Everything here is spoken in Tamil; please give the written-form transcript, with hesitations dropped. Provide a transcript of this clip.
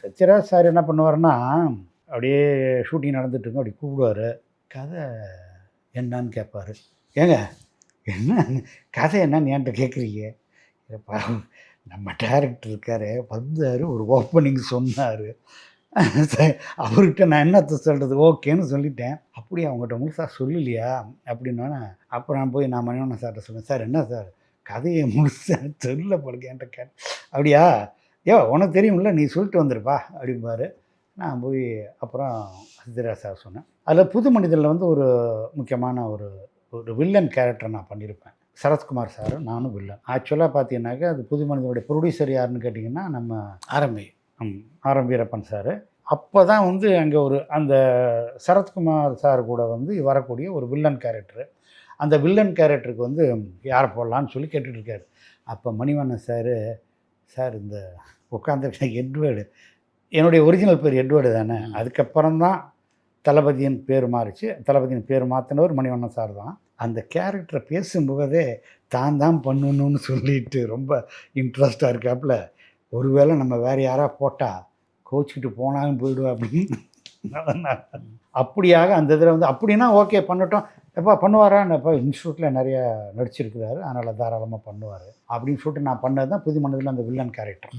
சத்யராஜ் சார் என்ன பண்ணுவாருன்னா, அப்படியே ஷூட்டிங் நடந்துட்டுருக்கும். அப்படி கூப்பிடுவாரு. கதை என்னான்னு கேட்பாரு. ஏங்க என்ன கதை என்னான்னு என்கிட்ட கேட்குறீங்க? ஏப்பா நம்ம டைரக்டர் இருக்காரு, வந்தாரு ஒரு ஓப்பனிங் சொன்னாரு. அவர்கிட்ட நான் என்னத்த சொல்றது? ஓகேன்னு சொல்லிட்டேன். அப்படியா உங்கள்கிட்ட முழுசா சொல்லலையா? அப்படின்னோன்னே, அப்புறம் நான் போய் நான் மணிவண்ணன் சார்ட்ட சொன்னேன். சார் என்ன சார் கதைய முழுசா சொல்ல போலங்க என்ட்ட அப்படியா? யோவ் உனக்கு தெரியும்ல நீ சொல்லிட்டு வந்துருப்பா அப்படிம்பாரு. நான் போய் அப்புறம் சத்யராஜ் சார் சொன்னேன். அதில் புது மனிதனில் வந்து ஒரு முக்கியமான ஒரு ஒரு வில்லன் கேரக்டர் நான் பண்ணியிருப்பேன். சரத்குமார் சார் நானும் வில்லன். ஆக்சுவலா பார்த்தீங்கன்னாக்கா, அது புது மனிதனுடைய ப்ரொடியூசர் யாருன்னு கேட்டிங்கன்னா, நம்ம ஆரம்பி. ஆர்.எம். வீரப்பன் சார். அப்போ தான் வந்து அங்கே ஒரு அந்த சரத்குமார் சார் கூட வந்து வரக்கூடிய ஒரு வில்லன் கேரக்டர். அந்த வில்லன் கேரக்டருக்கு வந்து யாரை போடலான்னு சொல்லி கேட்டுட்டு இருக்காரு. அப்போ மணிவண்ணன் சார், சார் இந்த உட்காந்துருக்க எட்வர்டு, என்னுடைய ஒரிஜினல் பேர் எட்வர்டு தானே. அதுக்கப்புறம் தான் தளபதியின் பேர் மாறிச்சு. தளபதியின் பேர் மாற்றினவர் மணிவண்ணன் சார் தான். அந்த கேரக்டரை பேசும்போதே தான் பண்ணணும்னு சொல்லிட்டு ரொம்ப இன்ட்ரெஸ்ட்டாக இருக்காப்புல. ஒருவேளை நம்ம வேறு யாராவது போட்டால் கோச்சிக்கிட்டு போனாலும் போயிடுவா அப்படின்னு. அப்படியாக அந்த இதில் வந்து அப்படின்னா ஓகே பண்ணட்டும். எப்போ பண்ணுவாரா? இப்போ இன்ஸ்டியூட்டில் நிறைய நடிச்சிருக்கிறாரு, அதனால் தாராளமாக பண்ணுவார் அப்படின்னு சொல்லிட்டு நான் பண்ணது தான் புது மனிதனில் அந்த வில்லன் கேரக்டர்.